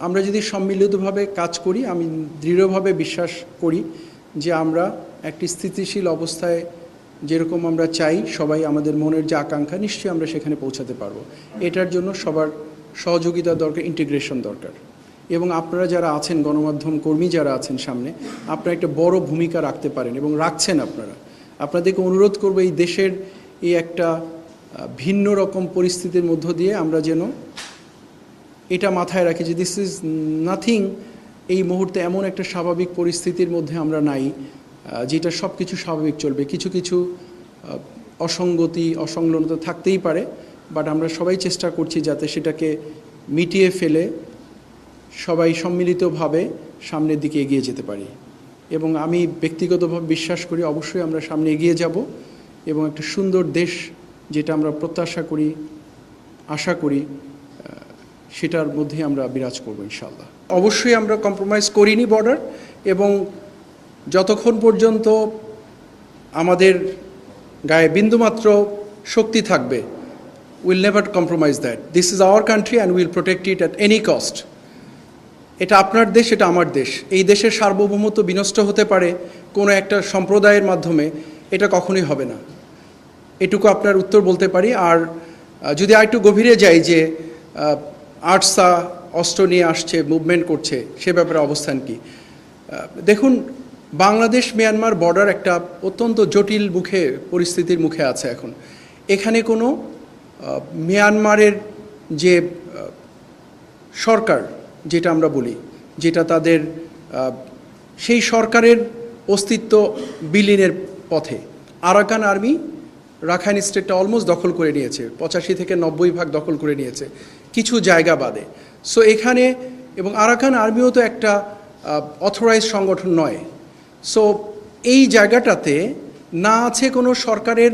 আমরা যদি সম্মিলিতভাবে কাজ করি, আমি দৃঢ়ভাবে বিশ্বাস করি যে আমরা একটি স্থিতিশীল অবস্থায় যেরকম আমরা চাই, সবাই আমাদের মনের যে আকাঙ্ক্ষা, নিশ্চয়ই আমরা সেখানে পৌঁছাতে পারবো। এটার জন্য সবার সহযোগিতা দরকার, ইন্টিগ্রেশন দরকার। এবং আপনারা যারা আছেন, গণমাধ্যম কর্মী যারা আছেন সামনে, আপনারা একটা বড় ভূমিকা রাখতে পারেন এবং রাখছেন। আপনাদেরকে অনুরোধ করবো এই দেশের এই একটা ভিন্ন রকম পরিস্থিতির মধ্য দিয়ে আমরা যেন এটা মাথায় রাখি যে দিস ইজ নাথিং। এই মুহূর্তে এমন একটা স্বাভাবিক পরিস্থিতির মধ্যে আমরা নাই যেটা সব কিছু স্বাভাবিক চলবে। কিছু কিছু অসঙ্গতি, অসংলগ্নতা থাকতেই পারে, বাট আমরা সবাই চেষ্টা করছি যাতে সেটাকে মিটিয়ে ফেলে সবাই সম্মিলিতভাবে সামনের দিকে এগিয়ে যেতে পারি। এবং আমি ব্যক্তিগতভাবে বিশ্বাস করি অবশ্যই আমরা সামনে এগিয়ে যাব এবং একটা সুন্দর দেশ, যেটা আমরা প্রত্যাশা করি, আশা করি, সেটার মধ্যে আমরা বিরাজ করব ইনশাআল্লাহ। অবশ্যই আমরা কম্প্রোমাইজ করিনি বর্ডার, এবং যতক্ষণ পর্যন্ত আমাদের গায়ে বিন্দুমাত্র শক্তি থাকবে, will never compromise that. This is our country and will protect it at any cost. এটা আপনার দেশ, এটা আমার দেশ। এই দেশের সার্বভৌমত্ব বিনষ্ট হতে পারে কোনো একটা সম্প্রদায়ের মাধ্যমে, এটা কখনোই হবে না। এটুকু আপনার উত্তর বলতে পারি। আর যদি আরেকটু গভীরে যাই যে আর্টসা অস্ত্র নিয়ে আসছে, মুভমেন্ট করছে, সে ব্যাপারে অবস্থান কি? দেখুন, বাংলাদেশ মিয়ানমার বর্ডার একটা অত্যন্ত জটিল পরিস্থিতির মুখে আছে এখন। এখানে কোনো মিয়ানমারের যে সরকার, যেটা আমরা বলি, যেটা তাদের সেই সরকারের অস্তিত্ব বিলীনের পথে। আরাকান আর্মি রাখাইন স্টেটটা অলমোস্ট দখল করে নিয়েছে, 85 থেকে 90% দখল করে নিয়েছে, কিছু জায়গা বাদে। সো এখানে, এবং আরাকান আর্মিও তো একটা অথরাইজ সংগঠন নয়। সো এই জায়গাটাতে না আছে কোনো সরকারের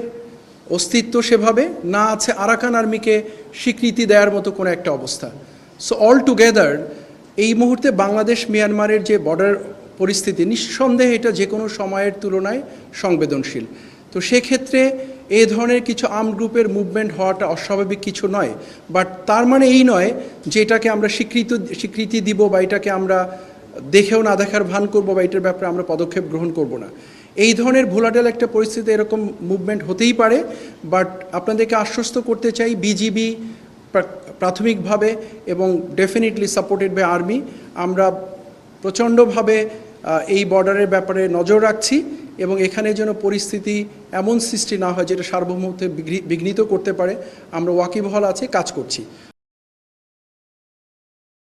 অস্তিত্ব সেভাবে, না আছে আরাকান আর্মিকে স্বীকৃতি দেওয়ার মতো কোনো একটা অবস্থা। সো অল টুগেদার এই মুহূর্তে বাংলাদেশ মিয়ানমারের যে বর্ডার পরিস্থিতি, নিঃসন্দেহে এটা যে কোনো সময়ের তুলনায় সংবেদনশীল। তো সেক্ষেত্রে এই ধরনের কিছু আর্ম গ্রুপের মুভমেন্ট হওয়াটা অস্বাভাবিক কিছু নয়। বাট তার মানে এই নয় যে এটাকে আমরা স্বীকৃতি দিব, বা এটাকে আমরা দেখেও না দেখার ভান করব, বা এটার ব্যাপারে আমরা পদক্ষেপ গ্রহণ করব না। এই ধরনের ভোলাটাইল একটা পরিস্থিতি, এরকম মুভমেন্ট হতেই পারে। বাট আপনাদেরকে আশ্বস্ত করতে চাই, বিজিবি প্রাথমিকভাবে এবং ডেফিনেটলি সাপোর্টেড বাই আর্মি, আমরা প্রচণ্ডভাবে এই বর্ডারের ব্যাপারে নজর রাখছি, এবং এখানে যেন পরিস্থিতি এমন সৃষ্টি না হয় যেটা সার্বভৌমত্বে বিঘ্নিত করতে পারে। আমরা ওয়াকিবহাল আছি, কাজ করছি।